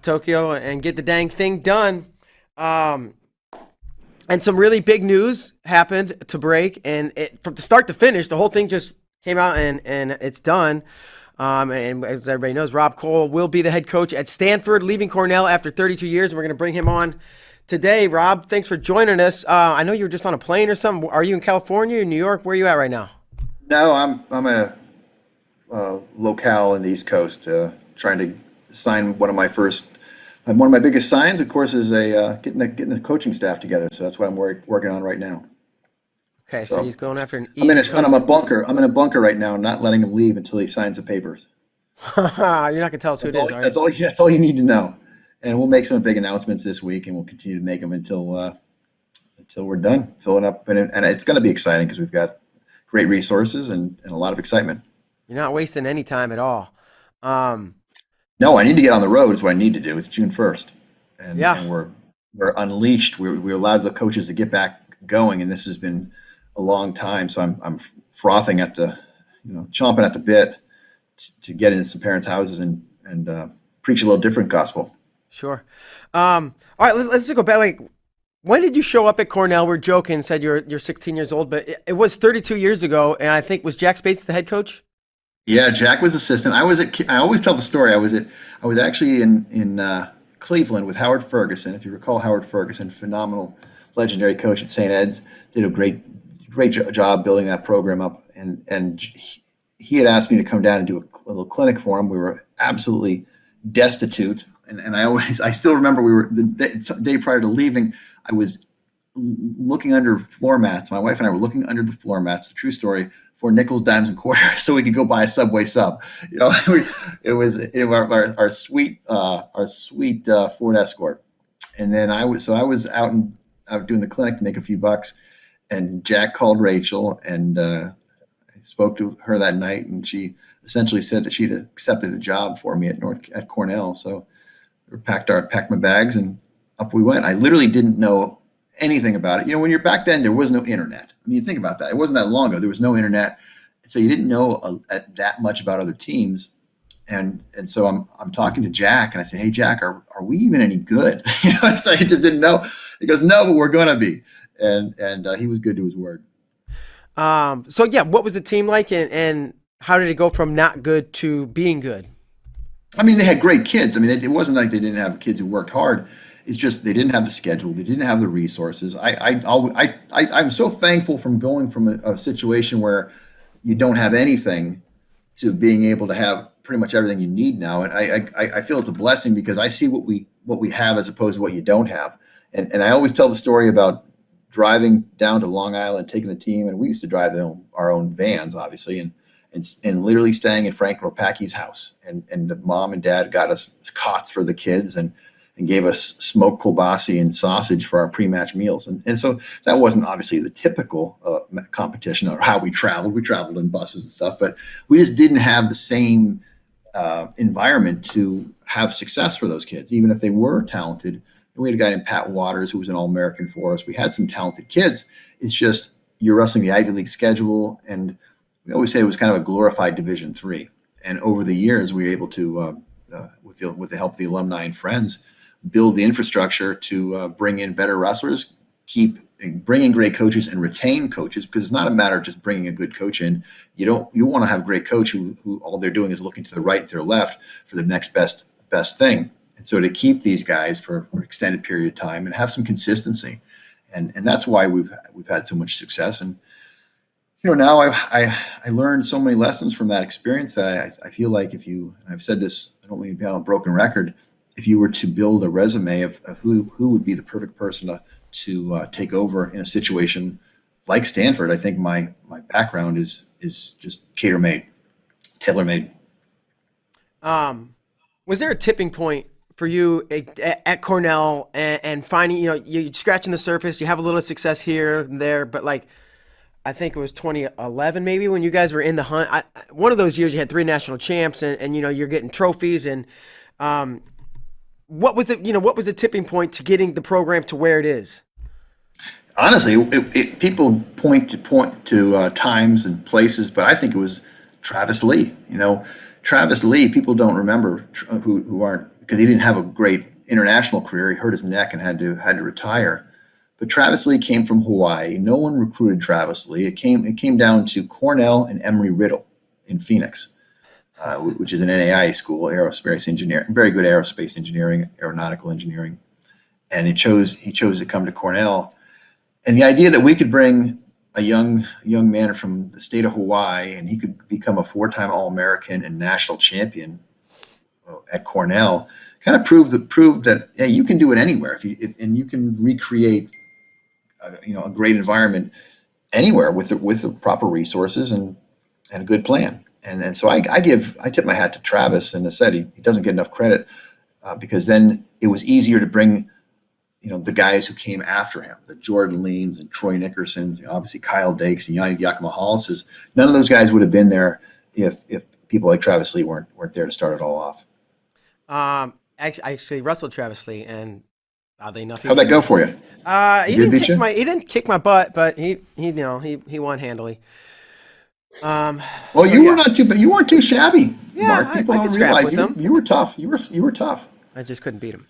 Tokyo and get the dang thing done. Um, and some really big news happened to break, and from start to finish, the whole thing just came out and it's done. And as everybody knows, Rob Koll will be the head coach at Stanford, leaving Cornell after 32 years. And we're going to bring him on today. Rob, thanks for joining us. I know you were just on a plane or something. Are you in California or New York? Where are you at right now? No, I'm at a locale in the East Coast, trying to sign one of my biggest signs, of course, is getting the coaching staff together. So that's what I'm working on right now. Okay, so So he's going after an I'm in East a Coast. bunker. I'm in a bunker right now, not letting him leave until he signs the papers. You're not going to tell us who it is, are you? That's all you need to know. And we'll make some big announcements this week, and we'll continue to make them until we're done filling up. And it's going to be exciting because we've got great resources and a lot of excitement. You're not wasting any time at all. Um, No, I need to get on the road. Is what I need to do. It's June 1st, yeah. and we're unleashed. We're allowed the coaches to get back going, and this has been a long time. So I'm frothing at chomping at the bit to get into some parents' houses and preach a little different gospel. Sure. All right, let's just go back. Like, when did you show up at Cornell? We're joking, said you're 16 years old, but it was 32 years ago, and I think was Jack Spates the head coach? Yeah, Jack was assistant. I always tell the story. I was actually in Cleveland with Howard Ferguson. If you recall, Howard Ferguson, phenomenal, legendary coach at St. Ed's, did a great job building that program up. And he had asked me to come down and do a little clinic for him. We were absolutely destitute, and I still remember we were the day prior to leaving. I was looking under floor mats. My wife and I were looking under the floor mats. True story. For nickels, dimes, and quarters, so we could go buy a Subway sub. It was our sweet Ford Escort, and then I was out doing the clinic to make a few bucks, and Jack called Rachel, and I spoke to her that night, and she essentially said that she'd accepted a job for me at Cornell. So we packed my bags, and up we went. I literally didn't know anything about it. When you're back then, there was no internet. I mean, you think about that. It wasn't that long ago. There was no internet, so you didn't know that much about other teams. And so I'm talking to Jack, and I say, "Hey, Jack, are we even any good?" So he just didn't know. He goes, "No, but we're gonna be." And he was good to his word. So yeah, what was the team like, and how did it go from not good to being good? I mean, they had great kids. I mean, it wasn't like they didn't have kids who worked hard. It's just they didn't have the schedule. They didn't have the resources. I'm so thankful from going from a situation where you don't have anything to being able to have pretty much everything you need now. And I feel it's a blessing because I see what we have as opposed to what you don't have. And I always tell the story about driving down to Long Island, taking the team, and we used to drive our own vans, obviously, and literally staying in Frank Ropacki's house. And the mom and dad got us cots for the kids and gave us smoked kielbasa and sausage for our pre-match meals. And so that wasn't obviously the typical competition or how we traveled. We traveled in buses and stuff, but we just didn't have the same environment to have success for those kids, even if they were talented. We had a guy named Pat Waters who was an All-American for us. We had some talented kids. It's just you're wrestling the Ivy League schedule, and we always say it was kind of a glorified Division III. And over the years, we were able to, with the help of the alumni and friends, build the infrastructure to bring in better wrestlers, keep bringing great coaches, and retain coaches, because it's not a matter of just bringing a good coach in. You want to have a great coach who all they're doing is looking to the right, to the left for the next best thing. And so to keep these guys for an extended period of time and have some consistency, and that's why we've had so much success. And now I learned so many lessons from that experience that I feel like and I've said this, I don't mean to be on a broken record, if you were to build a resume of who would be the perfect person to take over in a situation like Stanford, I think my background is just tailor-made. Was there a tipping point for you at Cornell and finding, you're scratching the surface, you have a little success here and there, but like, I think it was 2011 maybe when you guys were in the hunt. One of those years you had 3 national champs and you're getting trophies and what was the tipping point to getting the program to where it is? Honestly, people point to times and places, but I think it was Travis Lee. Travis Lee. People don't remember who because he didn't have a great international career. He hurt his neck and had to retire. But Travis Lee came from Hawaii. No one recruited Travis Lee. It came down to Cornell and Embry-Riddle in Phoenix, which is an NAIA school, aerospace engineering, very good aerospace engineering, aeronautical engineering. And he chose to come to Cornell. And the idea that we could bring a young man from the state of Hawaii and he could become a 4-time All-American and national champion at Cornell kind of proved that hey, you can do it anywhere and you can recreate a great environment anywhere with the proper resources and a good plan. And so I tip my hat to Travis, and as I said, he doesn't get enough credit because then it was easier to bring the guys who came after him, the Jordan Leans and Troy Nickersons, obviously Kyle Dakes and Yanni Yakima Hollises. None of those guys would have been there if people like Travis Lee weren't there to start it all off. I actually wrestled Travis Lee, and oddly enough, how'd that go for you? He didn't kick my butt, but he won handily. Well, you were not too, but you weren't too shabby. Yeah, Mark. People don't realize you were tough. You were tough. I just couldn't beat him,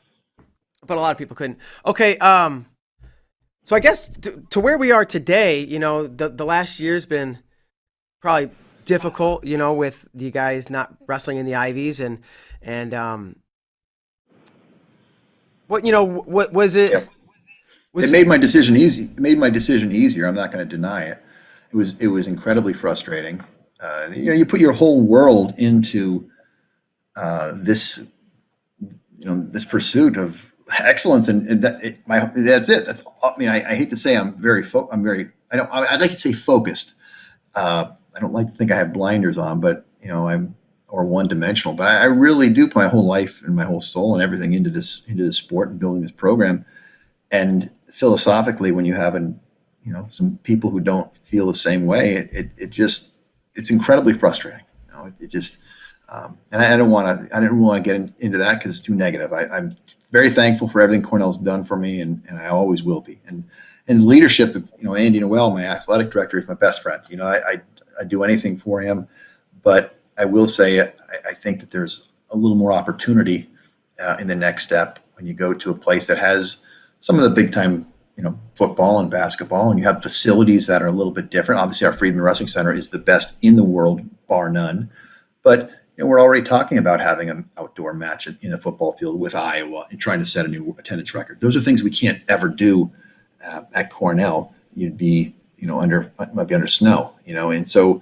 but a lot of people couldn't. Okay, so I guess to where we are today, the last year's been probably difficult, with you guys not wrestling in the Ivies and what was it? Yep. It made my decision easy. It made my decision easier. I'm not going to deny it. It was incredibly frustrating. You put your whole world into this pursuit of excellence, and that's it. I hate to say I'd like to say focused. I don't like to think I have blinders on, but I'm one-dimensional. But I really do put my whole life and my whole soul and everything into this sport and building this program. And philosophically, when you have some people who don't feel the same way, it's incredibly frustrating. And I didn't want to get into that because it's too negative. I'm very thankful for everything Cornell's done for me, and I always will be. And leadership, Andy Noel, my athletic director, is my best friend. I do anything for him, but I will say I think that there's a little more opportunity in the next step when you go to a place that has some of the big time, football and basketball, and you have facilities that are a little bit different. Obviously, our Friedman Wrestling Center is the best in the world, bar none. But we're already talking about having an outdoor match in a football field with Iowa and trying to set a new attendance record. Those are things we can't ever do at Cornell. You'd be, might be under snow, and so.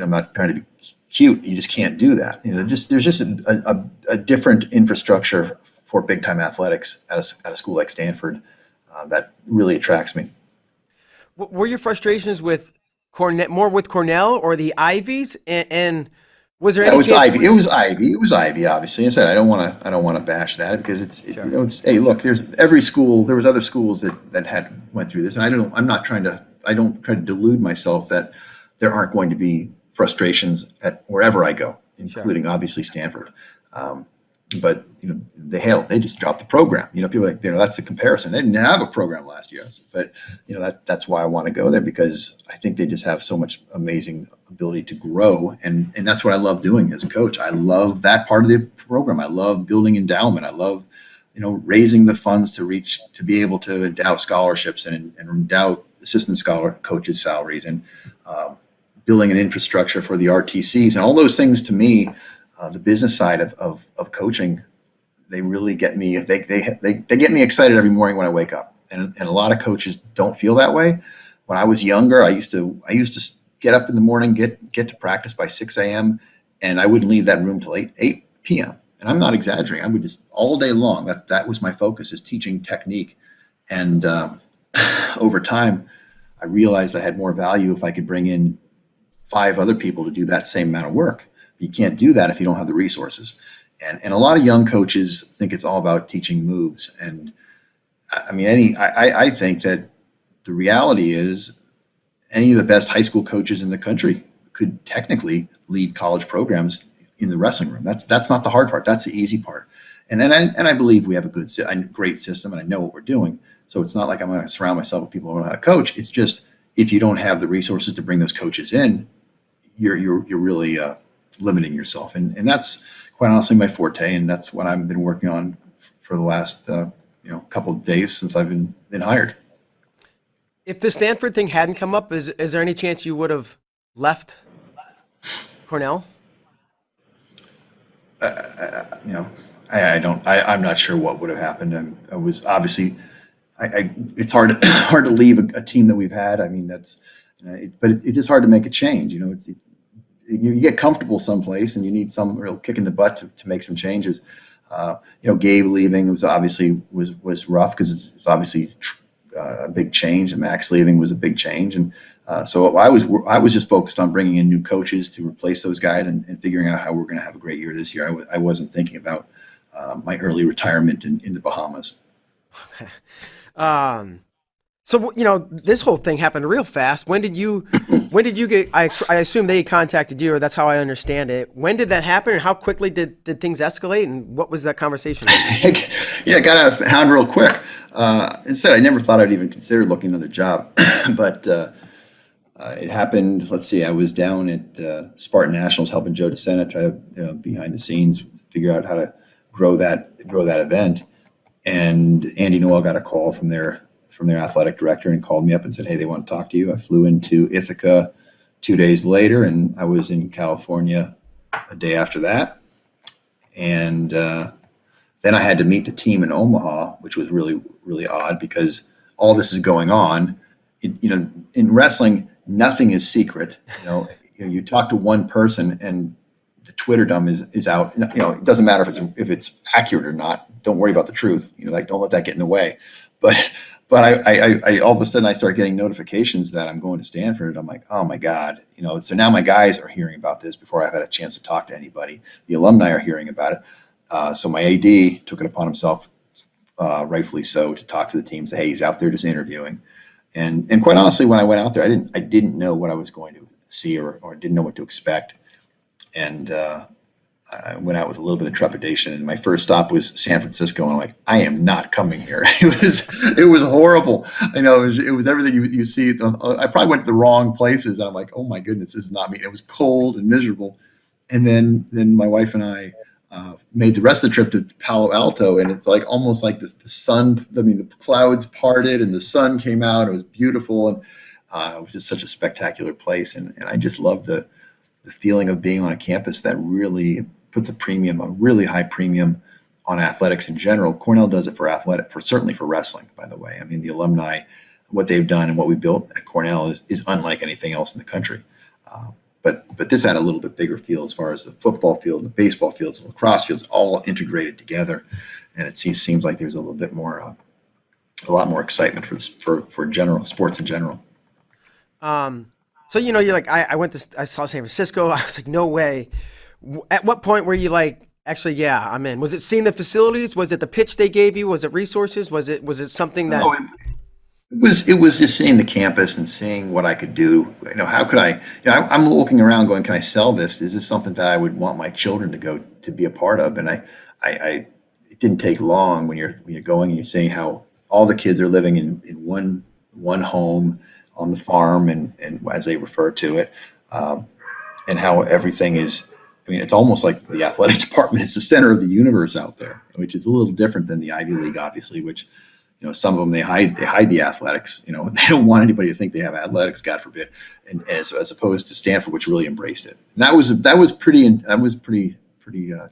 I'm not trying to be cute. You just can't do that. There's just a different infrastructure for big time athletics at a school like Stanford that really attracts me. Were your frustrations with Cornell or the Ivies? And was there any? It was Ivy. It was Ivy. Obviously, I said I don't want to bash that because it's hey, look. There's every school. There was other schools that had went through this, and I don't try to delude myself that there aren't going to be frustrations at wherever I go, including obviously Stanford. But they just dropped the program. People are like, that's the comparison. They didn't have a program last year, but that's why I want to go there, because I think they just have so much amazing ability to grow, and that's what I love doing as a coach. I love that part of the program. I love building endowment. I love raising the funds to be able to endow scholarships and endow assistant scholar coaches' salaries, and building an infrastructure for the RTCs and all those things. To me, the business side of coaching, they really get me. They get me excited every morning when I wake up. And a lot of coaches don't feel that way. When I was younger, I used to get up in the morning, get to practice by 6 a.m. and I wouldn't leave that room till 8 p.m. And I'm not exaggerating. I would just all day long. That was my focus, is teaching technique. And over time, I realized I had more value if I could bring in 5 other people to do that same amount of work. You can't do that if you don't have the resources. And a lot of young coaches think it's all about teaching moves. And I think that the reality is any of the best high school coaches in the country could technically lead college programs in the wrestling room. That's not the hard part. That's the easy part. And I believe we have a great system, and I know what we're doing. So it's not like I'm going to surround myself with people who know how to coach. It's just, if you don't have the resources to bring those coaches in, you're really limiting yourself. And that's, quite honestly my forte, and that's what I've been working on for the last couple of days since I've been hired. If the Stanford thing hadn't come up, is there any chance you would have left Cornell? You know, I don't. I'm not sure what would have happened. I was obviously. It's hard hard to leave a team that we've had. I mean, but it's just hard to make a change. You get comfortable someplace and you need some real kick in the butt to make some changes. Gabe leaving was obviously was rough because it's obviously a big change, and Max leaving was a big change, and so I was just focused on bringing in new coaches to replace those guys and figuring out how we're going to have a great year this year. I wasn't thinking about my early retirement in the Bahamas. Um, so this whole thing happened real fast. When did you get? I assume they contacted you, or that's how I understand it. When did that happen, and how quickly did things escalate, and what was that conversation like? Yeah, got out of hand real quick. Instead, I never thought I'd even consider looking another job, but it happened. Let's see, I was down at Spartan Nationals helping Joe DeSena try to behind the scenes figure out how to grow that event, and Andy Noel got a call from their athletic director and called me up and said, "Hey, they want to talk to you." I flew into Ithaca 2 days later, and I was in California a day after that, and then I had to meet the team in Omaha, which was really, really odd because all this is going on. In wrestling, nothing is secret. You talk to one person and the Twitterdom is out. It doesn't matter if it's accurate or not. Don't worry about the truth. Don't let that get in the way. But I all of a sudden I start getting notifications that I'm going to Stanford. I'm like, oh my God. So now my guys are hearing about this before I've had a chance to talk to anybody. The alumni are hearing about it. So my AD took it upon himself, rightfully so, to talk to the team. Say, hey, he's out there just interviewing. And quite honestly, when I went out there, I didn't know what I was going to see or didn't know what to expect. And I went out with a little bit of trepidation. And my first stop was San Francisco, and I'm like, I am not coming here. It was horrible. I know it was everything you see. I probably went to the wrong places, and I'm like, oh my goodness, this is not me. And it was cold and miserable. And then my wife and I made the rest of the trip to Palo Alto, and it's like almost like the sun. I mean, the clouds parted and the sun came out. It was beautiful, and it was just such a spectacular place. And I just love the feeling of being on a campus that really puts a really high premium on athletics in general. Cornell does it certainly for wrestling, by the way. I mean, the alumni, what they've done and what we built at Cornell is unlike anything else in the country. But this had a little bit bigger feel as far as the football field, the baseball fields, the lacrosse fields, all integrated together, and it seems like there's a lot more excitement for general sports in general. So you're like, I saw San Francisco. I was like, no way. At what point were you like, actually, yeah, I'm in? Was it seeing the facilities? Was it the pitch they gave you? Was it resources? Was it something that? No, it was just seeing the campus and seeing what I could do. How could I? I'm looking around, going, can I sell this? Is this something that I would want my children to go to be a part of? And it didn't take long when you're going and you're seeing how all the kids are living in one home on the farm, and as they refer to it, and how everything is. I mean, it's almost like the athletic department is the center of the universe out there, which is a little different than the Ivy League, obviously, which. Some of them they hide the athletics. They don't want anybody to think they have athletics, God forbid. And as opposed to Stanford, which really embraced it. And that was pretty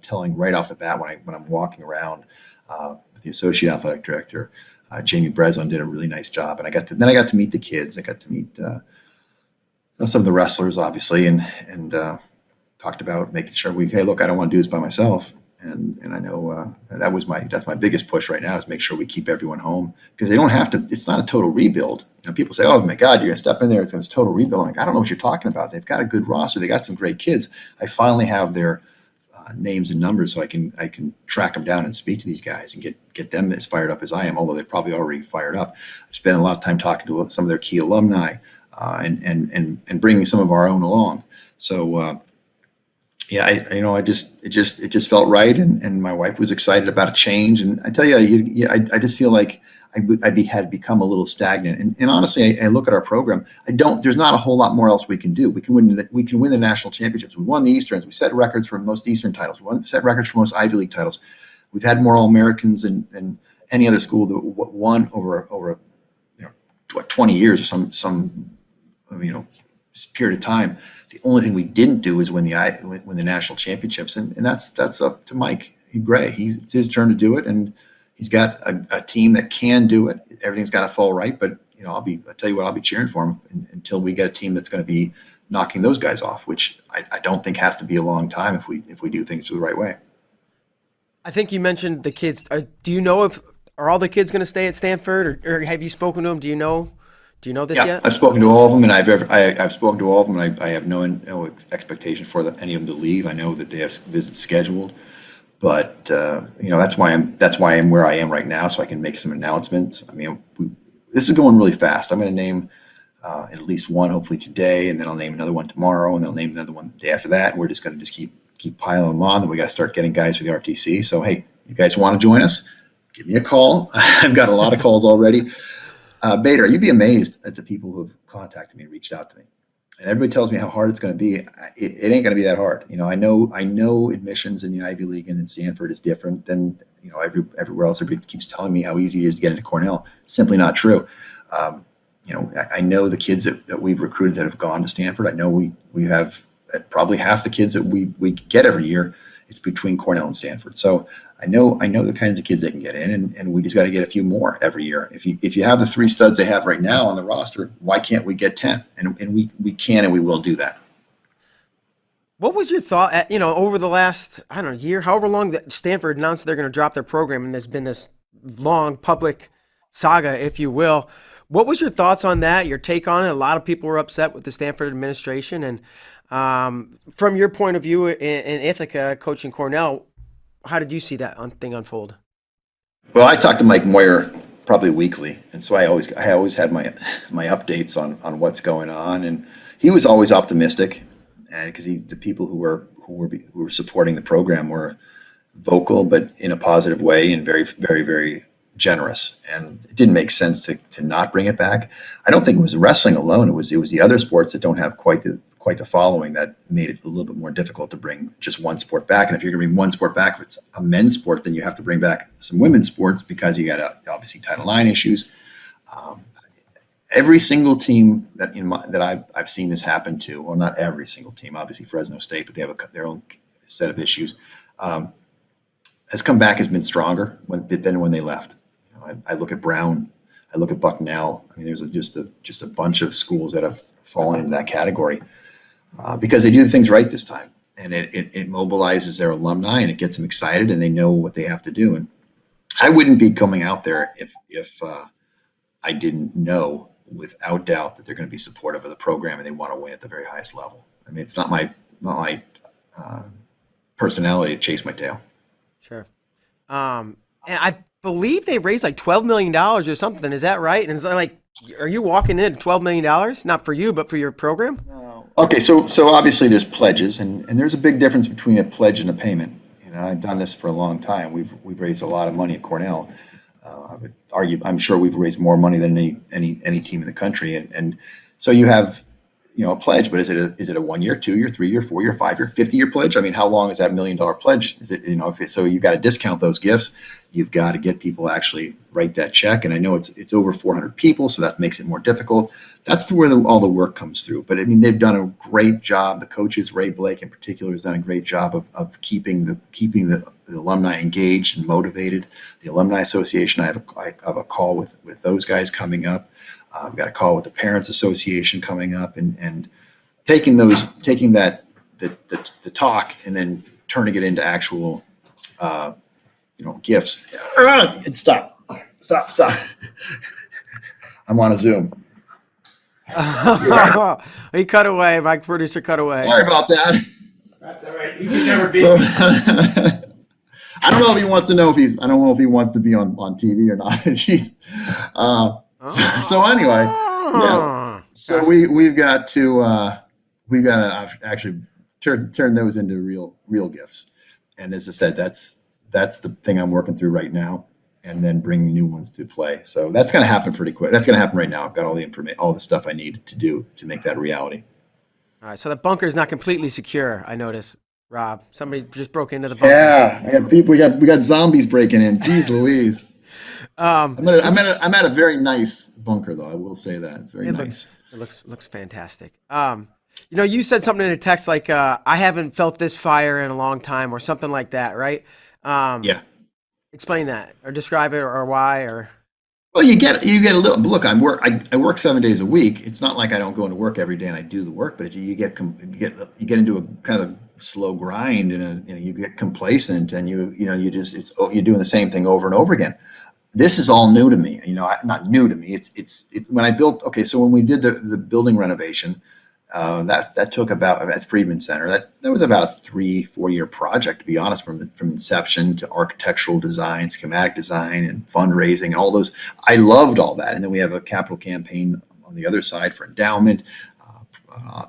telling right off the bat when I'm walking around with the associate athletic director, Jamie Breslin did a really nice job. And I got to meet the kids. I got to meet some of the wrestlers, obviously, and talked about making sure hey, look, I don't want to do this by myself. And I know that's my biggest push right now is make sure we keep everyone home, because they don't have to. It's not a total rebuild. People say, "Oh my God, you're gonna step in there. It's total rebuild." I'm like, I don't know what you're talking about. They've got a good roster. They got some great kids. I finally have their names and numbers, so I can track them down and speak to these guys and get them as fired up as I am. Although they're probably already fired up. I've spent a lot of time talking to some of their key alumni and bringing some of our own along. So. yeah, it just felt right, and my wife was excited about a change. And I tell you, I just feel like had become a little stagnant. And honestly, I look at our program. There's not a whole lot more else we can do. We can win the national championships. We won the Easterns. We set records for most Eastern titles. Set records for most Ivy League titles. We've had more All-Americans than any other school that won over 20 years or some period of time. The only thing we didn't do is win the national championships, and that's up to Mike Gray. It's his turn to do it, and he's got a team that can do it. Everything's got to fall right, but I'll tell you what, I'll be cheering for him until we get a team that's going to be knocking those guys off, which I don't think has to be a long time if we do things the right way. I think you mentioned the kids. Do you know are all the kids going to stay at Stanford, or have you spoken to them? Do you know this yet? I've spoken to all of them, and I've spoken to all of them, and I have no expectation for any of them to leave. I know that they have visits scheduled, but that's why I'm where I am right now, so I can make some announcements. I mean, this is going really fast. I'm going to name at least one hopefully today, and then I'll name another one tomorrow, and then I'll name another one the day after that. And we're just going to keep piling them on. Then we got to start getting guys for the RTC. So hey, you guys want to join us? Give me a call. I've got a lot of calls already. Bader, you'd be amazed at the people who have contacted me and reached out to me. And everybody tells me how hard it's going to be. It ain't going to be that hard. I know admissions in the Ivy League and in Stanford is different than everywhere else. Everybody keeps telling me how easy it is to get into Cornell. It's simply not true. I know the kids that we've recruited that have gone to Stanford. I know we have probably half the kids that we get every year. It's between Cornell and Stanford. So I know the kinds of kids they can get in, and we just got to get a few more every year. If you have the 3 studs they have right now on the roster, why can't we get 10? And we can, and we will do that. What was your thought over the last, year, however long that Stanford announced they're going to drop their program, and there's been this long public saga, if you will. What was your thoughts on that, your take on it? A lot of people were upset with the Stanford administration, and from your point of view in Ithaca, coaching Cornell, how did you see that thing unfold? Well, I talk to Mike Moyer probably weekly, and so I always had my updates on what's going on, and he was always optimistic, and because the people who were supporting the program were vocal, but in a positive way, and very, very, very generous. And it didn't make sense to not bring it back. I don't think it was wrestling alone. It was the other sports that don't have quite the following that made it a little bit more difficult to bring just one sport back. And if you're going to bring one sport back, if it's a men's sport, then you have to bring back some women's sports because you got obviously Title IX issues. Every single team that I've seen this happen to, well, not every single team, obviously Fresno State, but they have their own set of issues, has come back, has been stronger than when they left. I look at Brown, I look at Bucknell. I mean, there's just a bunch of schools that have fallen into that category because they do things right this time, and it mobilizes their alumni and it gets them excited, and they know what they have to do. And I wouldn't be coming out there if I didn't know without doubt that they're going to be supportive of the program and they want to win at the very highest level. I mean, it's not my personality to chase my tail. Sure. And I believe they raised like $12 million or something. Is that right? And it's like, are you walking in $12 million? Not for you, but for your program? Okay, so obviously there's pledges, and there's a big difference between a pledge and a payment. I've done this for a long time. We've raised a lot of money at Cornell. I would argue, I'm sure we've raised more money than any team in the country, and so you have a pledge, but is it a 1 year, 2 year, 3 year, 4 year, 5 year, 50-year pledge? I mean, how long is that $1 million pledge? Is it so you got to discount those gifts. You've got to get people to actually write that check, and I know it's over 400 people, so that makes it more difficult. That's where all the work comes through. But I mean, they've done a great job. The coaches, Ray Blake in particular, has done a great job of keeping the alumni engaged and motivated. The Alumni Association, I have a call with those guys coming up. I've got a call with the Parents Association coming up, and taking that the talk and then turning it into actual gifts. Stop. I'm on a Zoom. He cut away. My producer cut away. Sorry about that. That's all right. You can never be. I don't know if he wants to know I don't know if he wants to be on TV or not. Jeez. So anyway, yeah. So we've got to actually turn those into real gifts. And as I said, that's the thing I'm working through right now, and then bringing new ones to play. So that's going to happen pretty quick. That's going to happen right now. I've got all the information, all the stuff I need to do to make that a reality. All right, so the bunker is not completely secure. I noticed, Rob. Somebody just broke into the bunker. Yeah, I got people. We got zombies breaking in. Jeez Louise. I'm at a very nice bunker, though. I will say that it's very nice. It looks fantastic. You said something in a text like, "I haven't felt this fire in a long time," or something like that, right? Yeah. Explain that, or describe it, or why, or. Well, you get a little look. I work 7 days a week. It's not like I don't go into work every day and I do the work, but you get into a kind of slow grind, and you get complacent, and you're doing the same thing over and over again. This is all new to me. Not new to me. It's when I built. Okay, so when we did the building renovation, that took about, at Friedman Center, that was about a 3-4 year project, to be honest, from inception to architectural design, schematic design, and fundraising, and all those. I loved all that. And then we have a capital campaign on the other side for endowment,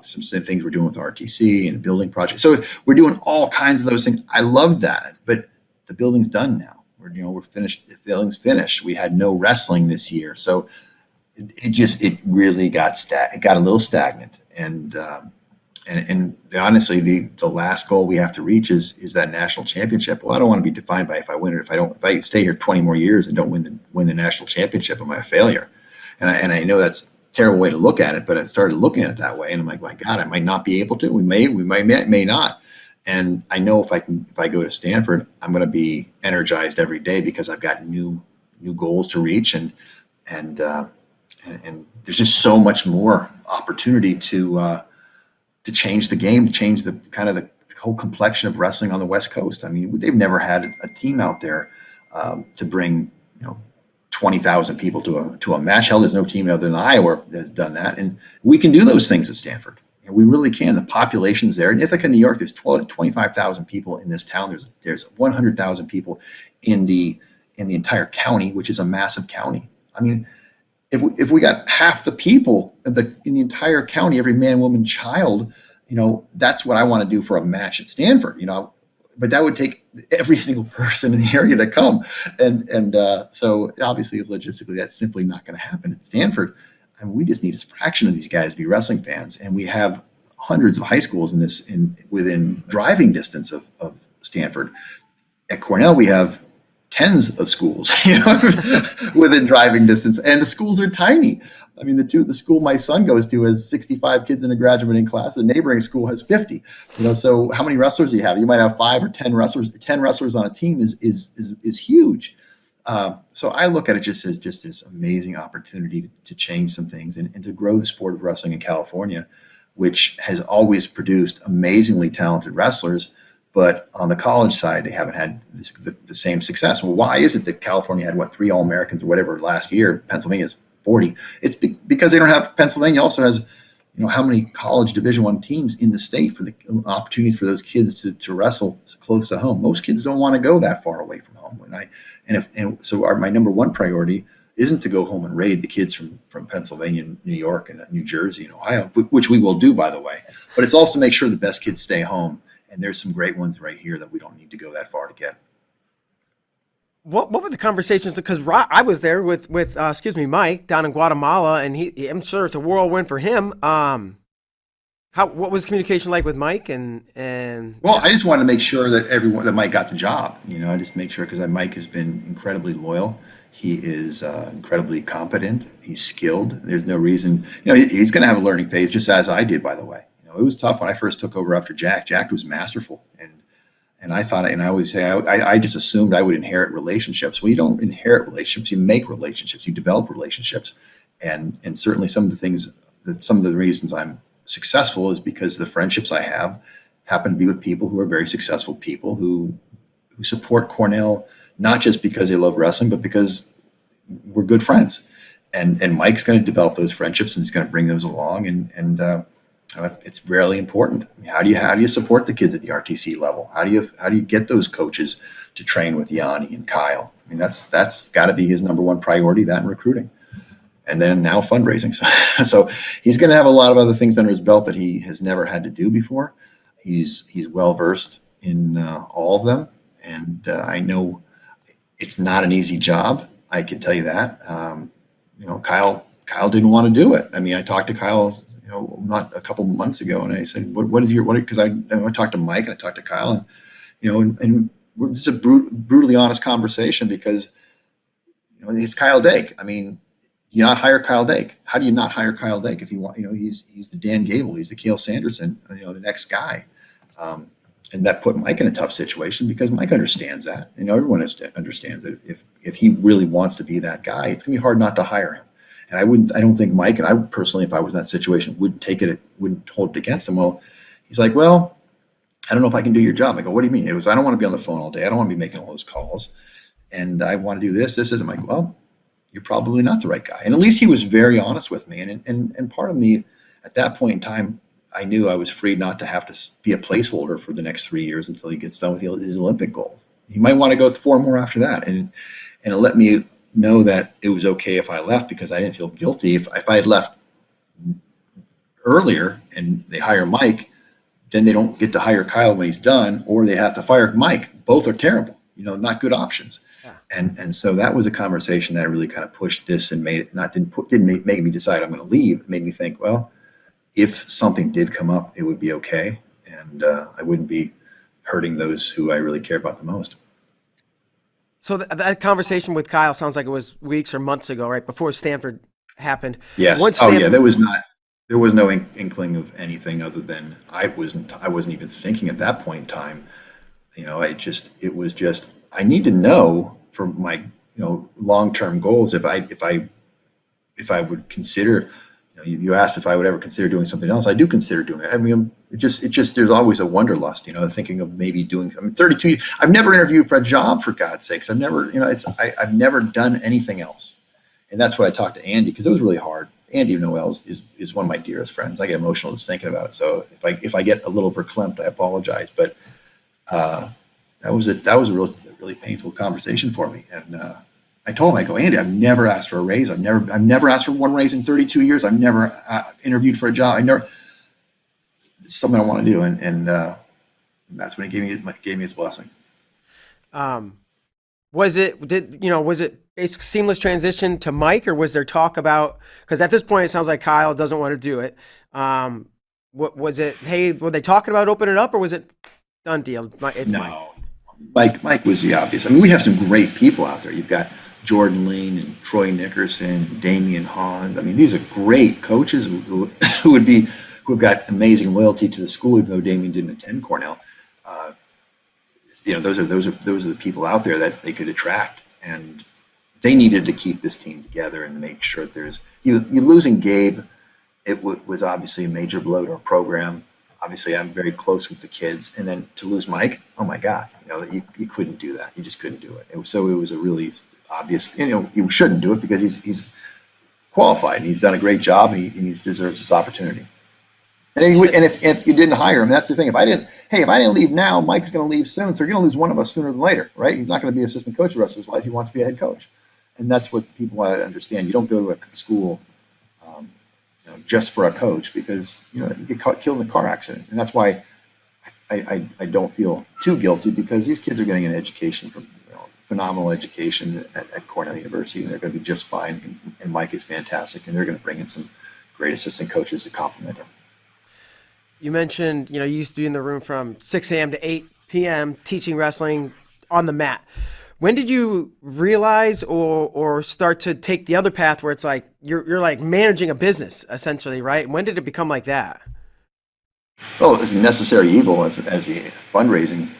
some things we're doing with RTC and building projects. So we're doing all kinds of those things. I loved that, but the building's done now. We're finished. The building's finished. We had no wrestling this year, so it really got a little stagnant. And honestly, the last goal we have to reach is that national championship. Well, I don't want to be defined by if I win it. If I stay here 20 more years and don't win the national championship, am I a failure? And I know that's a terrible way to look at it, but I started looking at it that way, and I'm like, my God, I might not be able to. We may not. And I know if I go to Stanford, I'm going to be energized every day because I've got new goals to reach, and there's just so much more opportunity to change the game, to change the kind of the whole complexion of wrestling on the West Coast. I mean, they've never had a team out there to bring 20,000 people to a match. Hell, there's no team other than Iowa that has done that, and we can do those things at Stanford. And we really can. The population's there. In Ithaca, New York, there's 25,000 people in this town. There's 100,000 people in the entire county, which is a massive county. I mean, if we got half the people in the entire county, every man, woman, child, that's what I want to do for a match at Stanford. But that would take every single person in the area to come, and so obviously logistically that's simply not going to happen at Stanford. I mean, we just need a fraction of these guys to be wrestling fans, and we have hundreds of high schools within driving distance of Stanford. At Cornell, we have tens of schools, within driving distance, and the schools are tiny. I mean, the school my son goes to has 65 kids in a graduating class. The neighboring school has 50. So how many wrestlers do you have? You might have 5 or 10 wrestlers. 10 wrestlers on a team is huge. So I look at it just as this amazing opportunity to change some things and to grow the sport of wrestling in California, which has always produced amazingly talented wrestlers. But on the college side, they haven't had the same success. Well, why is it that California had 3 All-Americans or whatever last year? Pennsylvania's 40. It's because they don't have. Pennsylvania also has, how many college Division I teams in the state for the opportunities for those kids to wrestle close to home. Most kids don't want to go that far away from home. So my number one priority isn't to go home and raid the kids from Pennsylvania, New York, and New Jersey, and Ohio, which we will do, by the way. But it's also to make sure the best kids stay home. And there's some great ones right here that we don't need to go that far to get. What were the conversations? Because I was there with Mike down in Guatemala, and I'm sure it's a whirlwind for him. What was communication like with Mike and? Well, I just wanted to make sure that Mike got the job. I just make sure, because Mike has been incredibly loyal. He is incredibly competent. He's skilled. There's no reason. He's going to have a learning phase, just as I did, by the way. It was tough when I first took over after Jack. Jack was masterful, and I thought, and I always say, I just assumed I would inherit relationships. Well, you don't inherit relationships; you make relationships, you develop relationships, and certainly some of the reasons I'm successful is because the friendships I have happen to be with people who are very successful people who support Cornell, not just because they love wrestling, but because we're good friends. And Mike's going to develop those friendships, and he's going to bring those along, and it's really important. How do you support the kids at the RTC level? How do you get those coaches to train with Yanni and Kyle? I mean, that's got to be his number one priority, that and recruiting, and then now fundraising. So he's going to have a lot of other things under his belt that he has never had to do before, He's well versed in all of them, and I know it's not an easy job. I can tell you that. Kyle didn't want to do it. I mean, I talked to Kyle, not a couple months ago, and I said, "What is your what?" Because I talked to Mike and I talked to Kyle, and this is a brutally honest conversation because it's Kyle Dake. I mean, you not hire Kyle Dake. How do you not hire Kyle Dake if you want? He's the Dan Gable, he's the Cale Sanderson, the next guy. And that put Mike in a tough situation because Mike understands that. Everyone understands that if he really wants to be that guy, it's gonna be hard not to hire him. And I don't think Mike, and I personally, if I was in that situation, wouldn't hold it against him. Well, he's like, well, I don't know if I can do your job. I go, what do you mean? It was, I don't want to be on the phone all day. I don't want to be making all those calls. And I want to do this. I'm like, well, you're probably not the right guy. And at least he was very honest with me. And part of me at that point in time, I knew I was free not to have to be a placeholder for the next 3 years until he gets done with his Olympic goal. He might want to go 4 more after that. And it let me know that it was okay if I left because I didn't feel guilty. If I had left earlier and they hire Mike, then they don't get to hire Kyle when he's done, or they have to fire Mike. Both are terrible, not good options. Yeah. And so that was a conversation that really kind of pushed this and made it didn't make me decide I'm going to leave. It made me think, well, if something did come up, it would be okay, and I wouldn't be hurting those who I really care about the most. So that conversation with Kyle sounds like it was weeks or months ago, right before Stanford happened. Yes. There was no inkling of anything other than I wasn't even thinking at that point in time. It was just I need to know for my long-term goals if I would consider. You asked if I would ever consider doing something else. I do consider doing it. I mean, it just there's always a wanderlust, thinking of maybe doing. 32. I've never interviewed for a job, for God's sakes. I've never, I've never done anything else, and that's what I talked to Andy because it was really hard. Andy Noel is one of my dearest friends. I get emotional just thinking about it. So if I get a little verklempt, I apologize. But that was a really painful conversation for me, and. I told him, I go, Andy, I've never asked for a raise. I've never asked for one raise in 32 years. I've never interviewed for a job. It's something I want to do. And that's when he gave me his blessing. Was it a seamless transition to Mike, or was there talk about, because at this point, it sounds like Kyle doesn't want to do it. What was it? Hey, were they talking about opening it up, or was it done deal? It's no. Mike was the obvious. I mean, we have some great people out there. You've got Jordan Lean and Troy Nickerson, Damian Hahn. I mean, these are great coaches who have got amazing loyalty to the school, even though Damian didn't attend Cornell. Those are the people out there that they could attract, and they needed to keep this team together and make sure that there's you losing Gabe. It was obviously a major blow to our program. Obviously, I'm very close with the kids, and then to lose Mike, oh my God, you couldn't do that. You just couldn't do it. So it was a really obvious. You shouldn't do it because he's qualified and he's done a great job and he deserves this opportunity. And if you didn't hire him, that's the thing. If I didn't leave now, Mike's going to leave soon, so you're going to lose one of us sooner than later, right? He's not going to be assistant coach the rest of his life. He wants to be a head coach, and that's what people want to understand. You don't go to a school. Just for a coach because you get killed in a car accident, and that's why I don't feel too guilty because these kids are getting an education from phenomenal education at Cornell University, and they're going to be just fine. And Mike is fantastic, and they're going to bring in some great assistant coaches to complement him. You mentioned you used to be in the room from 6 a.m. to 8 p.m. teaching wrestling on the mat. When did you realize or start to take the other path where it's like you're like managing a business essentially, right? When did it become like that? Well, it was a necessary evil as the fundraising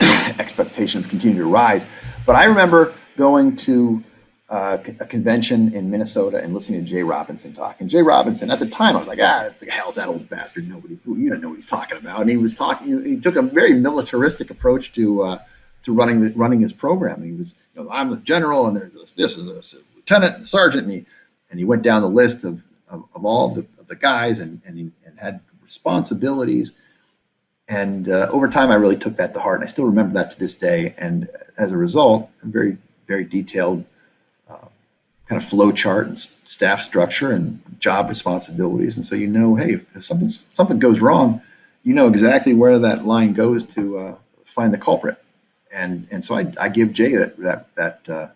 expectations continue to rise. But I remember going to a convention in Minnesota and listening to Jay Robinson talk. And Jay Robinson, at the time, I was like, the hell's that old bastard? You don't know what he's talking about. And he was talking. He took a very militaristic approach to running his program. He was, I'm the general, and there's this is a lieutenant and sergeant, and he went down the list of all of the guys and had responsibilities. And over time, I really took that to heart, and I still remember that to this day. And as a result, a very, very detailed kind of flow chart and staff structure and job responsibilities. And so hey, if something goes wrong, you know exactly where that line goes to find the culprit. And so I give Jay a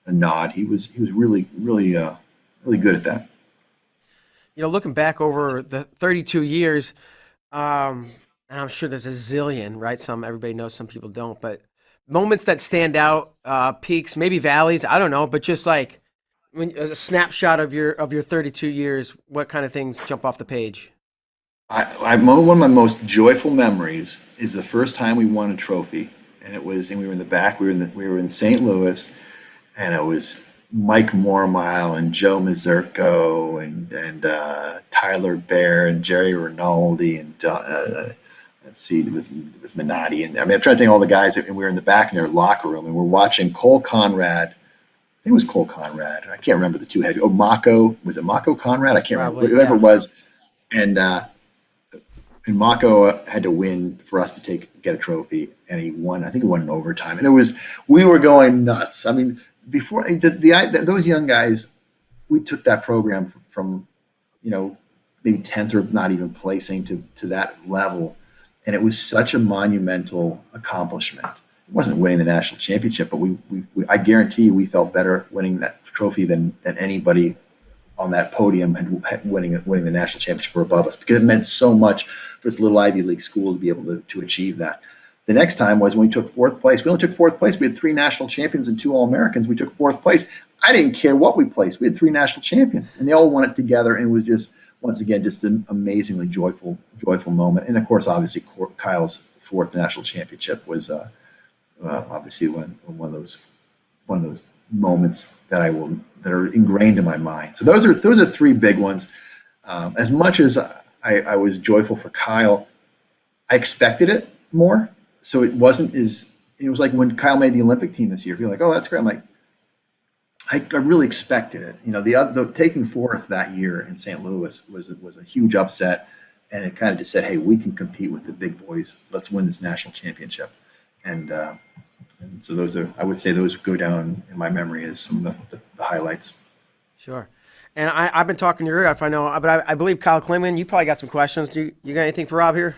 nod. He was really good at that. Looking back over the 32 years, and I'm sure there's a zillion, right? Some everybody knows, some people don't, but moments that stand out, peaks, maybe valleys, I don't know, but just like when a snapshot of your 32 years, what kind of things jump off the page? One of my most joyful memories is the first time we won a trophy, and we were in the back. We were in St. Louis, and it was Mike Mormile and Joe Mazurko and Tyler Bear and Jerry Rinaldi and let's see, it was Minotti, and I mean I'm trying to think of all the guys, and we were in the back in their locker room, and we're watching Cole Conrad. I think it was Cole Conrad. I can't remember the two heavy. Oh, Mako, was it Mako Conrad? I can't remember. Probably, Whoever yeah. it was, and Mako had to win for us to get a trophy, and he won. I think he won in overtime, and we were going nuts. I mean, before those young guys, we took that program from maybe 10th or not even placing to that level, and it was such a monumental accomplishment. It wasn't winning the national championship, but we I guarantee you we felt better winning that trophy than anybody on that podium and winning the national championship or above us, because it meant so much for this little Ivy League school to be able to achieve that. The next time was when we took fourth place. We only took fourth place. We had 3 national champions and 2 All-Americans. We took fourth place. I didn't care what we placed. We had 3 national champions, and they all won it together. And it was just, once again, just an amazingly joyful moment. And of course, obviously, Kyle's 4th national championship was obviously one of those moments that are ingrained in my mind. So those are 3 big ones. As much as I was joyful for Kyle, I expected it more. So it wasn't as it was like when Kyle made the Olympic team this year. You're like, oh, that's great. I'm like, I really expected it. The taking 4th that year in St. Louis was a huge upset, and it kind of just said, hey, we can compete with the big boys. Let's win this national championship. And so I would say those go down in my memory as some of the highlights. Sure. And I've been talking to your ear, if I know, but I believe Kyle Klingman, you probably got some questions. You got anything for Rob here?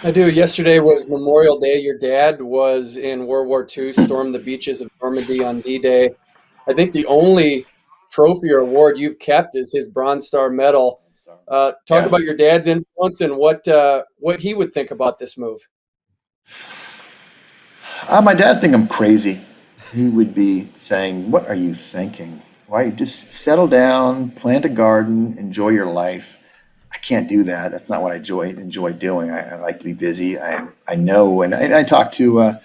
I do. Yesterday was Memorial Day. Your dad was in World War II, stormed the beaches of Normandy on D-Day. I think the only trophy or award you've kept is his Bronze Star Medal. Talk Yeah. about your dad's influence and what he would think about this move. My dad think I'm crazy. He would be saying, "What are you thinking? Why just settle down, plant a garden, enjoy your life." I can't do that. That's not what I enjoy doing. I like to be busy. I know, and I talked to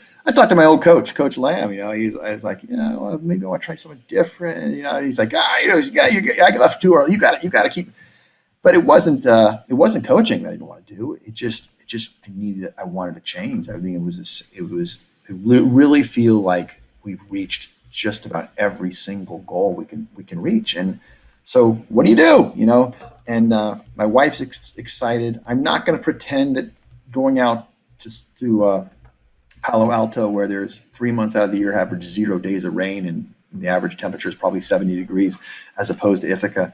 my old coach, Coach Lamb. I was like, well, maybe I want to try something different. He's like, I left too early. You got to keep. But it wasn't coaching that I didn't want to do. It just I wanted to change. I think I really feel like we've reached just about every single goal we can reach. And so what do you do? And my wife's excited. I'm not going to pretend that going out to Palo Alto, where there's 3 months out of the year average 0 days of rain and the average temperature is probably 70 degrees, as opposed to Ithaca,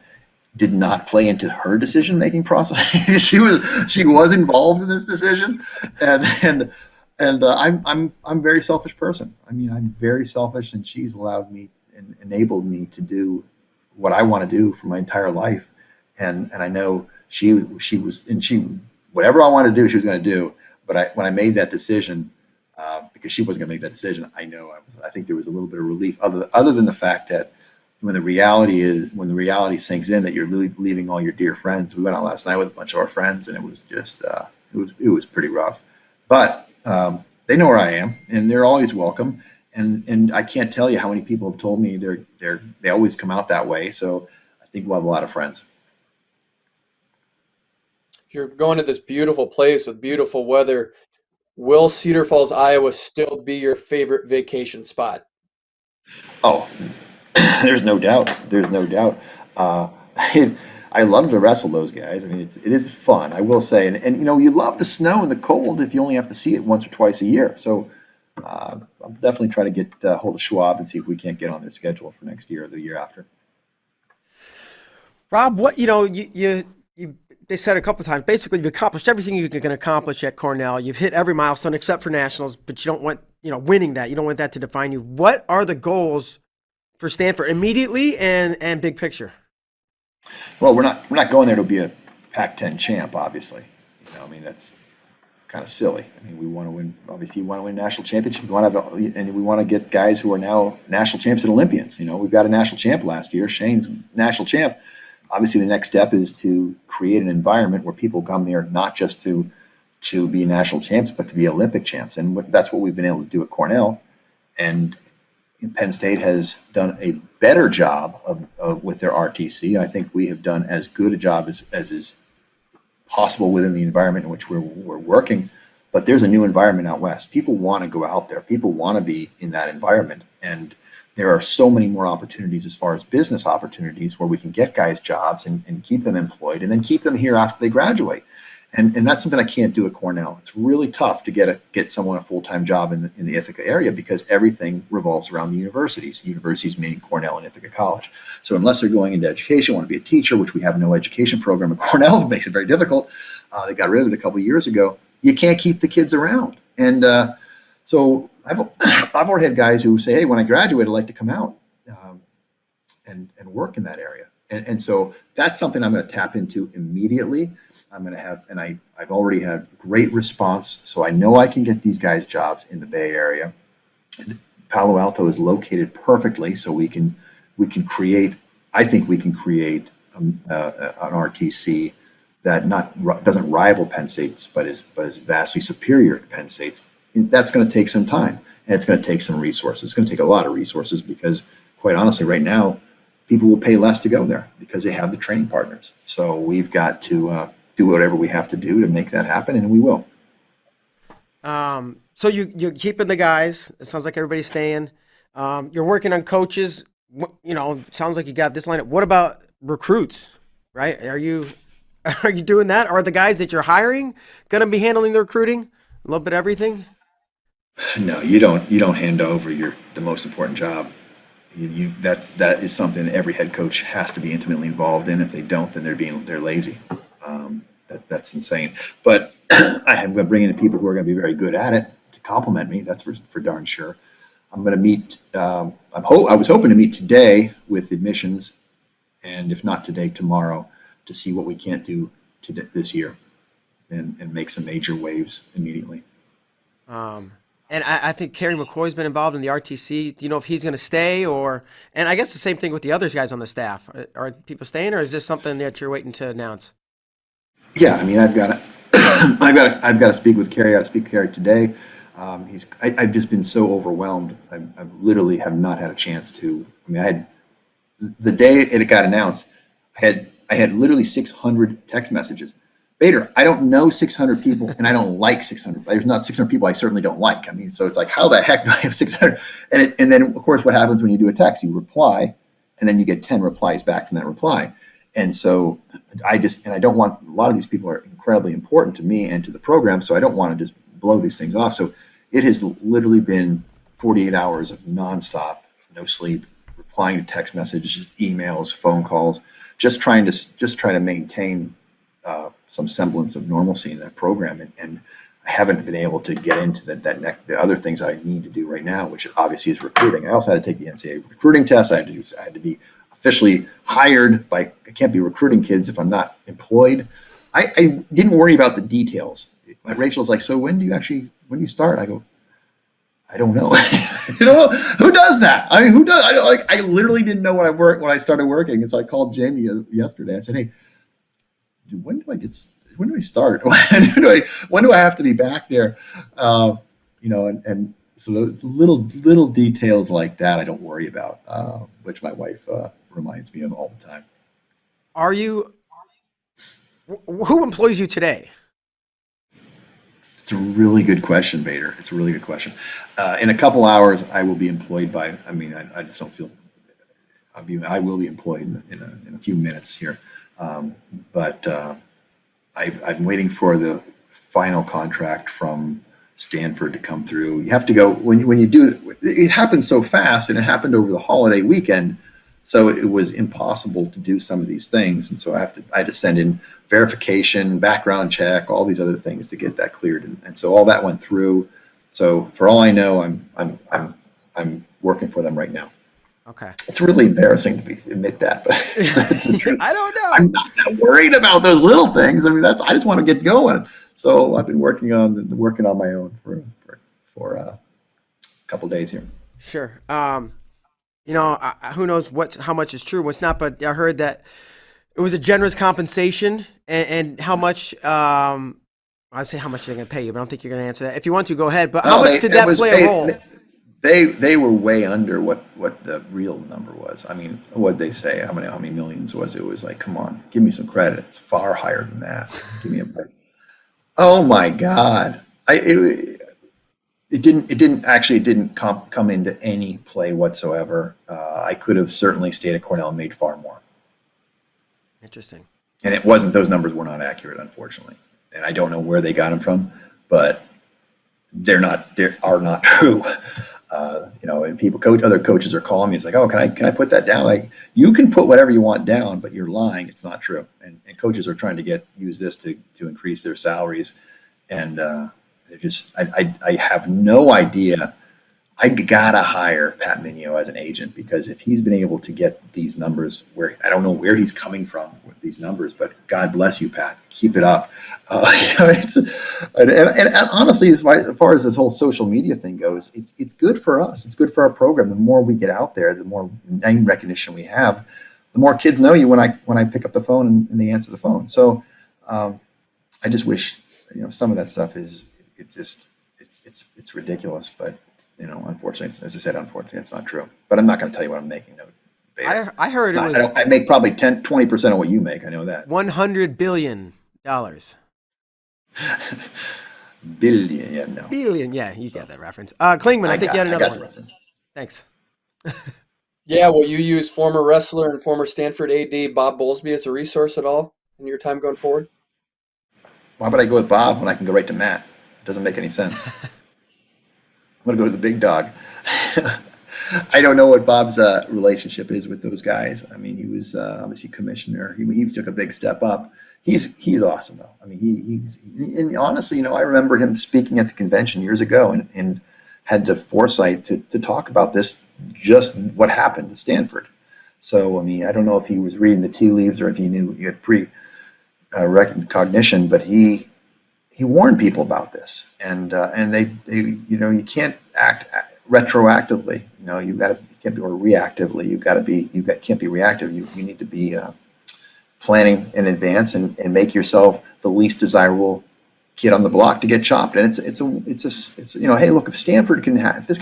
did not play into her decision-making process. she was involved in this decision, and I'm a very selfish person. I mean, I'm very selfish, and she's allowed me and enabled me to do what I want to do for my entire life. And I know she whatever I wanted to do, she was going to do. But when I made that decision, because she wasn't going to make that decision, I think there was a little bit of relief, other than the fact that when the reality sinks in that you're leaving all your dear friends. We went out last night with a bunch of our friends, and it was just it was pretty rough. But they know where I am, and they're always welcome. And I can't tell you how many people have told me they always come out that way. So I think we'll have a lot of friends. You're going to this beautiful place with beautiful weather. Will Cedar Falls, Iowa still be your favorite vacation spot? Oh, there's no doubt. There's no doubt. I love to wrestle those guys. I mean, it is fun, I will say. And you love the snow and the cold if you only have to see it once or twice a year. So I'll definitely try to get hold of Schwab and see if we can't get on their schedule for next year or the year after. Rob, what you they said a couple of times, basically you've accomplished everything you can accomplish at Cornell. You've hit every milestone except for nationals, but you don't want, winning that. You don't want that to define you. What are the goals for Stanford immediately and big picture? Well, we're not going there to be a Pac-10 champ, obviously. I mean, that's kind of silly. I mean, we want to win. Obviously, you want to win national championships. And we want to get guys who are now national champs and Olympians. We've got a national champ last year. Shane's national champ. Obviously, the next step is to create an environment where people come there not just to be national champs, but to be Olympic champs. And that's what we've been able to do at Cornell. And Penn State has done a better job of with their RTC. I think we have done as good a job as is possible within the environment in which we're working. But there's a new environment out west. People want to go out there. People want to be in that environment. And there are so many more opportunities as far as business opportunities where we can get guys jobs and keep them employed and then keep them here after they graduate. And that's something I can't do at Cornell. It's really tough to get someone a full-time job in the Ithaca area because everything revolves around the universities. Universities meaning Cornell and Ithaca College. So unless they're going into education, want to be a teacher, which we have no education program at Cornell, it makes it very difficult. They got rid of it a couple of years ago. You can't keep the kids around. And so I've already had guys who say, hey, when I graduate, I'd like to come out and work in that area. And so that's something I'm going to tap into immediately. I'm going to have, and I've already had great response. So I know I can get these guys jobs in the Bay Area. Palo Alto is located perfectly, so we can create. I think we can create an RTC that doesn't rival Penn State's, but is vastly superior to Penn State's. And that's going to take some time, and it's going to take some resources. It's going to take a lot of resources because, quite honestly, right now, people will pay less to go there because they have the training partners. So we've got to do whatever we have to do to make that happen, and we will. So you're keeping the guys. It sounds like everybody's staying. You're working on coaches. Sounds like you got this lineup. What about recruits? Right? Are you doing that? Are the guys that you're hiring going to be handling the recruiting? A little bit of everything? No, you don't hand over the most important job. That is something every head coach has to be intimately involved in. If they don't, then they're lazy. That's insane. But I'm going to bring in people who are going to be very good at it to complement me. That's for darn sure. I'm going to meet. I was hoping to meet today with admissions, and if not today, tomorrow, to see what we can't do this year, and make some major waves immediately. And I think Kerry McCoy's been involved in the RTC. Do you know if he's going to stay and I guess the same thing with the other guys on the staff. Are people staying, or is this something that you're waiting to announce? Yeah, I mean, I've got to speak with Kerry. I got to speak to Kerry today. I've just been so overwhelmed. I literally have not had a chance to. I mean, I had the day it got announced. I had literally 600 text messages. Bader, I don't know 600 people, and I don't like 600. There's not 600 people I certainly don't like. I mean, so it's like, how the heck do I have 600? And then, of course, what happens when you do a text? You reply, and then you get 10 replies back from that reply. And so I don't want, a lot of these people are incredibly important to me and to the program, so I don't want to just blow these things off. So it has literally been 48 hours of nonstop, no sleep, replying to text messages, emails, phone calls, just trying to maintain some semblance of normalcy in that program. And I haven't been able to get into the other things I need to do right now, which obviously is recruiting. I also had to take the NCAA recruiting test. I had to be officially hired I can't be recruiting kids if I'm not employed. I didn't worry about the details. Rachel's like, so when do you start? I go, I don't know. Who does that? I mean, who does? I literally didn't know when I started working. And so I called Jamie yesterday. I said, hey, when do I start? When do I have to be back there? And so the little details like that I don't worry about, which my wife reminds me of all the time. Who employs you today? It's a really good question, Bader. It's a really good question. In a couple hours, I will be employed by. I mean, I just don't feel. I will be employed in a few minutes here, but I'm waiting for the final contract from Stanford to come through. You have to go when you do. It happens so fast, and it happened over the holiday weekend. So it was impossible to do some of these things, and so I had to send in verification, background check, all these other things to get that cleared, and so all that went through. So for all I know, I'm working for them right now. Okay. It's really embarrassing to admit that, but it's the truth. I don't know. I'm not that worried about those little things. I mean, I just want to get going. So I've been working on my own for a couple days here. Sure. Who knows how much is true, what's not, but I heard that it was a generous compensation and how much, I'd say how much they're going to pay you, but I don't think you're going to answer that. If you want to, go ahead. But how much did that play a role? They were way under what the real number was. I mean, what did they say? How many millions was it? It was like, come on, give me some credit. It's far higher than that. Give me a break. Oh my God. It didn't come into any play whatsoever. I could have certainly stayed at Cornell and made far more. Interesting. And it wasn't; those numbers were not accurate, unfortunately. And I don't know where they got them from, but they are not true. And other coaches are calling me. It's like, oh, can I put that down? Like, you can put whatever you want down, but you're lying. It's not true. And coaches are trying to use this to increase their salaries, and I have no idea. I gotta hire Pat Minio as an agent, because if he's been able to get these numbers, where I don't know where he's coming from with these numbers, but God bless you, Pat. Keep it up. And honestly, as far as this whole social media thing goes, it's good for us. It's good for our program. The more we get out there, the more name recognition we have, the more kids know you when I pick up the phone and they answer the phone. So I just wish some of that stuff it's ridiculous, but unfortunately, as I said, it's not true. But I'm not going to tell you what I'm making. No, I heard it was. I make probably 20% of what you make. I know that. $100 billion. Billion, yeah, no. Billion, yeah, you get that reference. Klingman, I think you had another one. Reference. Thanks. Yeah, will you use former wrestler and former Stanford AD Bob Bowlesby as a resource at all in your time going forward? Why would I go with Bob when I can go right to Matt? It doesn't make any sense. I'm going to go to the big dog. I don't know what Bob's relationship is with those guys. I mean, he was obviously commissioner. He took a big step up. He's awesome, though. I mean, and honestly, I remember him speaking at the convention years ago and had the foresight to talk about this, just what happened at Stanford. So, I mean, I don't know if he was reading the tea leaves or if he knew he had recognition, but he warned people about this, and they you can't act retroactively. You can't be, or reactively. You can't be reactive. You need to be planning in advance and make yourself the least desirable kid on the block to get chopped. And it's hey, look, if this can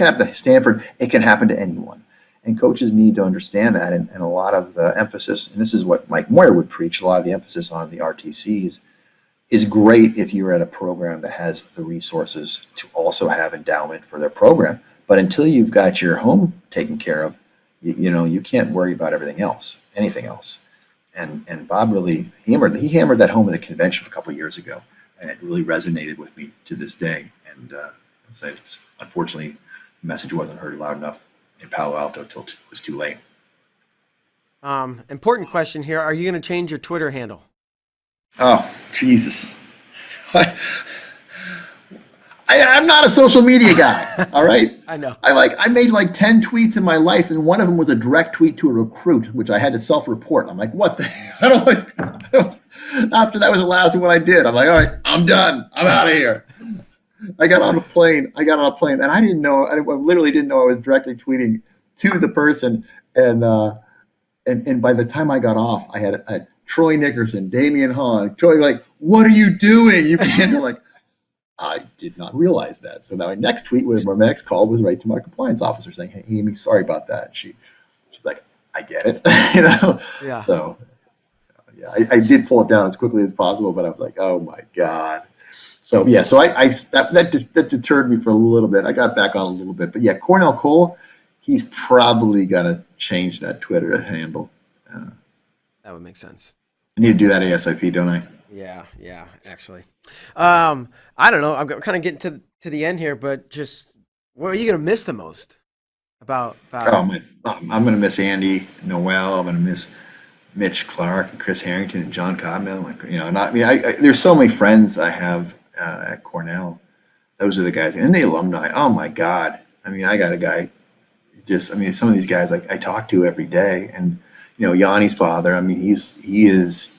happen to Stanford, it can happen to anyone. And coaches need to understand that, and a lot of the emphasis, and this is what Mike Moyer would preach, a lot of the emphasis on the RTCs is great if you're at a program that has the resources to also have endowment for their program. But until you've got your home taken care of, you can't worry about anything else. And Bob really hammered that home at the convention a couple of years ago, and it really resonated with me to this day. And it's unfortunately the message wasn't heard loud enough in Palo Alto till it was too late. Important question here: are you going to change your Twitter handle? Oh, Jesus. I'm not a social media guy, all right? I know. I made like 10 tweets in my life, and one of them was a direct tweet to a recruit, which I had to self-report. I'm like, what the hell? After that was the last one I did. I'm like, all right, I'm done. I'm out of here. I got on a plane, and I didn't know. I literally didn't know I was directly tweeting to the person, and by the time I got off, I had Troy Nickerson, Damian Hahn, Troy, like, what are you doing? You can't. They're like, I did not realize that. So now my next call was right to my compliance officer saying, hey, Amy, sorry about that. She's like, I get it. Yeah. So yeah, I did pull it down as quickly as possible, but I was like, oh my God. So yeah, so that deterred me for a little bit. I got back on a little bit, but yeah, Cornell Koll, he's probably gonna change that Twitter handle. That would make sense. I need to do that ASAP, don't I? Yeah, actually. I don't know. I'm kind of getting to the end here, but just what are you going to miss the most? about? I'm going to miss Andy Noel. I'm going to miss Mitch Clark and Chris Harrington and John Codman. Like, not, I mean, there's so many friends I have at Cornell. Those are the guys, and the alumni. Oh my God! I mean, I got a guy. Some of these guys I talk to every day, and Yanni's father. I mean, he's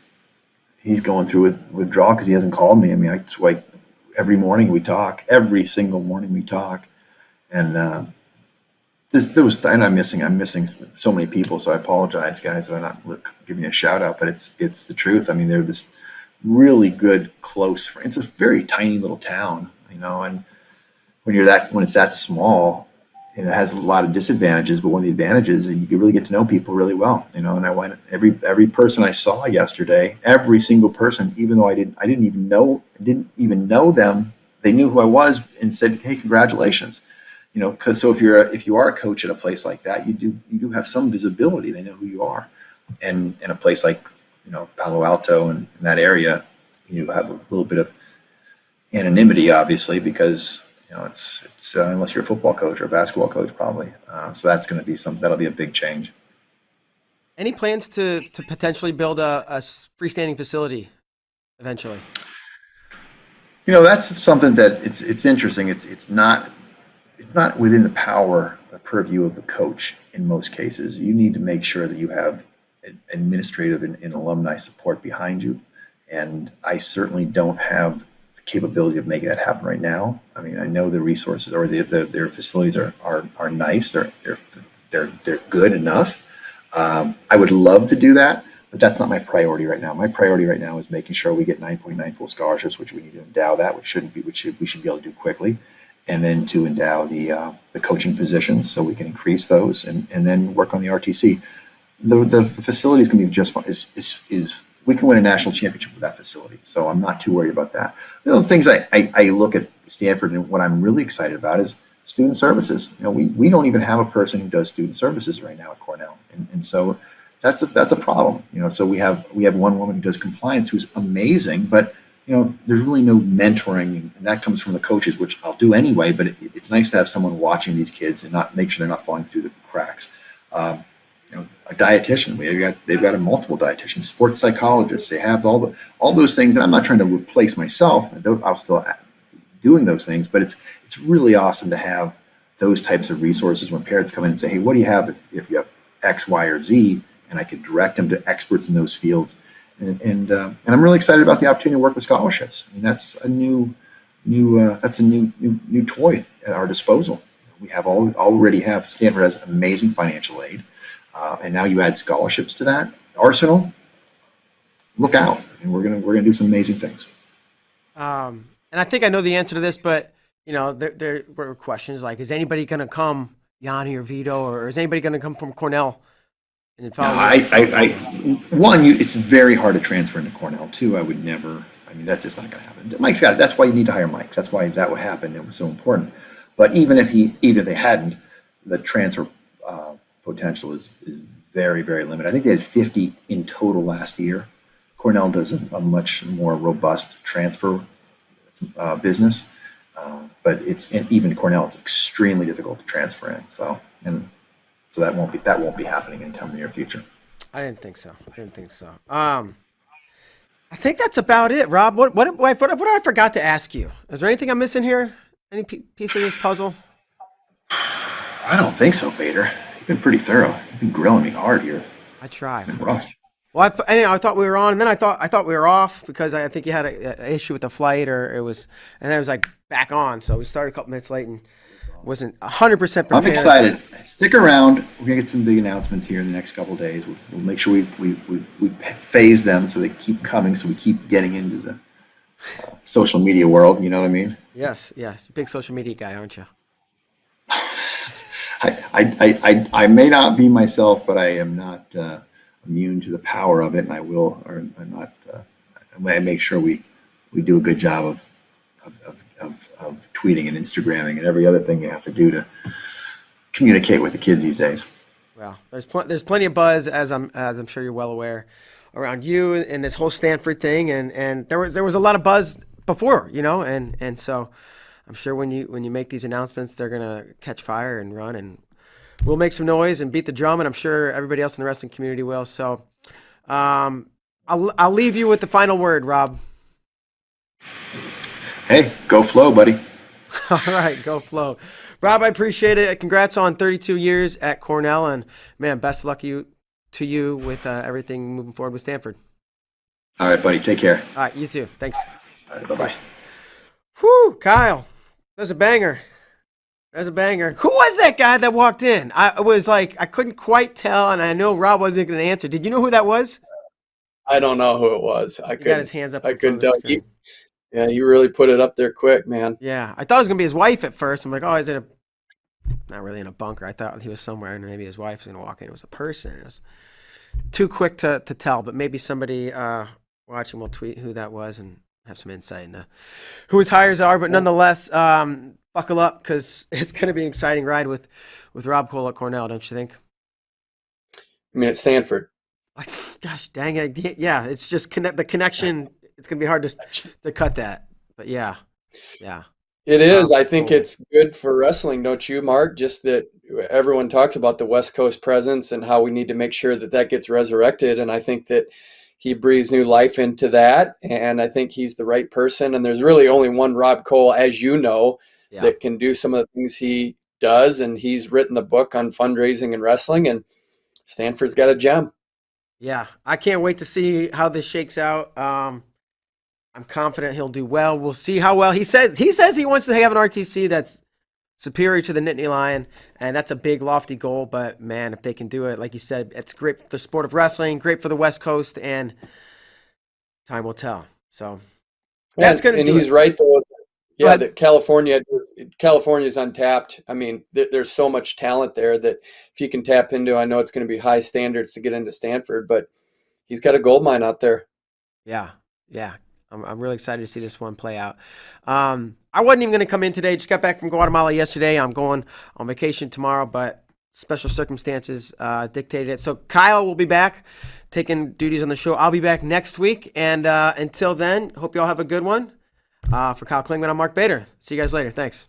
going through withdrawal because he hasn't called me. I mean, it's like every morning we talk. Every single morning we talk, and and I'm missing so many people. So I apologize, guys, if I'm not giving you a shout out, but it's the truth. I mean, they're this really good, close friend. It's a very tiny little town, and when it's that small, it has a lot of disadvantages, but one of the advantages is you can really get to know people really well, and I went every person I saw yesterday, every single person, even though I didn't even know them, they knew who I was and said, "Hey, congratulations." Because if you are a coach at a place like that, you do have some visibility. They know who you are, and in a place like Palo Alto and in that area, you have a little bit of anonymity, obviously, because it's unless you're a football coach or a basketball coach, probably. So that's going to be that'll be a big change. Any plans to potentially build a freestanding facility eventually? That's something that it's interesting. It's not within the purview of the coach in most cases. You need to make sure that you have administrative and alumni support behind you, and I certainly don't have the capability of making that happen right now. I mean, I know the resources or their facilities are nice. They're good enough. I would love to do that, but that's not my priority right now. My priority right now is making sure we get 9.9 full scholarships, which we need to endow that, which we should be able to do quickly, and then to endow the coaching positions so we can increase those, and then work on the RTC. The facility is going to be just fine. Is we can win a national championship with that facility, so I'm not too worried about that. The things I look at Stanford, and what I'm really excited about is student services. We don't even have a person who does student services right now at Cornell, and so that's a problem. So we have one woman who does compliance who's amazing, but there's really no mentoring, and that comes from the coaches, which I'll do anyway. But it's nice to have someone watching these kids and not make sure they're not falling through the cracks. A dietitian. They've got a multiple dietitians, sports psychologists. They have all those things, and I'm not trying to replace myself. I'll still doing those things, but it's really awesome to have those types of resources when parents come in and say, "Hey, what do you have if you have X, Y, or Z?" And I could direct them to experts in those fields. And I'm really excited about the opportunity to work with scholarships. I mean, that's a new toy at our disposal. We already have Stanford has amazing financial aid, and now you add scholarships to that arsenal. Look out! And we're gonna do some amazing things. And I think I know the answer to this, but there were questions like, is anybody going to come, Yanni or Vito, or is anybody going to come from Cornell? And It's very hard to transfer into Cornell. Two, I would never. I mean, that's just not going to happen. Mike's got it. That's why you need to hire Mike. That's why that would happen. It was so important. But even if they hadn't, the transfer potential is very, very limited. I think they had 50 in total last year. Cornell does a much more robust transfer business, but even Cornell, it's extremely difficult to transfer in. So that won't be happening anytime in the near future. I didn't think so. I think that's about it, Rob. What I forgot to ask you? Is there anything I'm missing here? Any piece of this puzzle? I don't think so, Bader. You've been pretty thorough. You've been grilling me hard here. I tried. It's been rough. Well, I thought we were on, and then I thought we were off because I think you had an issue with the flight, and then it was like back on. So we started a couple minutes late and wasn't 100% prepared. I'm excited. Stick around. We're gonna get some big announcements here in the next couple of days. We'll make sure we phase them so they keep coming, so we keep getting into the social media world. You know what I mean? Yes. Big social media guy, aren't you? I may not be myself, but I am not immune to the power of it, and I will, or I'm not. I make sure we do a good job of tweeting and Instagramming and every other thing you have to do to communicate with the kids these days. Well, there's plenty of buzz, as I'm sure you're well aware, around you and this whole Stanford thing, and there was a lot of buzz before, and so I'm sure when you make these announcements, they're gonna catch fire and run, and we'll make some noise and beat the drum, and I'm sure everybody else in the wrestling community will. So I'll leave you with the final word, Rob. Hey, go Flow, buddy. All right, go Flow. Rob, I appreciate it. Congrats on 32 years at Cornell, and man, best of luck to you with everything moving forward with Stanford. All right, buddy. Take care. All right, you too. Thanks. All right, bye-bye. Whew, Kyle, that's a banger. That's a banger. Who was that guy that walked in? I was like, I couldn't quite tell, and I know Rob wasn't going to answer. Did you know who that was? I don't know who it was. He got his hands up. I in front couldn't of the tell. screen. Yeah, you really put it up there quick, man. Yeah, I thought it was gonna be his wife at first. I'm like, oh, he's not really in a bunker. I thought he was somewhere, and maybe his wife was gonna walk in. It was a person. It was too quick to tell, but maybe somebody watching will tweet who that was and have some insight into who his hires are. But nonetheless, buckle up because it's gonna be an exciting ride with Rob Koll at Cornell, don't you think? I mean, at Stanford. Gosh dang it! Yeah, it's just the connection. It's gonna be hard to cut that, but yeah. It is. I think Cool. it's good for wrestling, don't you, Mark? Just that everyone talks about the West Coast presence and how we need to make sure that gets resurrected. And I think that he breathes new life into that. And I think he's the right person. And there's really only one Rob Koll, as you know, that can do some of the things he does. And he's written the book on fundraising and wrestling. And Stanford's got a gem. Yeah, I can't wait to see how this shakes out. I'm confident he'll do well. We'll see how well he says he wants to have an RTC that's superior to the Nittany Lion, and that's a big, lofty goal. But man, if they can do it, like you said, it's great for the sport of wrestling, great for the West Coast, and time will tell. So that's going to do it. And he's right, though. Yeah, that California's untapped. I mean, there's so much talent there that if you can tap into, I know it's going to be high standards to get into Stanford, but he's got a gold mine out there. Yeah. I'm really excited to see this one play out. I wasn't even going to come in today. Just got back from Guatemala yesterday. I'm going on vacation tomorrow, but special circumstances dictated it. So Kyle will be back taking duties on the show. I'll be back next week. And until then, hope you all have a good one. For Kyle Klingman, I'm Mark Bader. See you guys later. Thanks.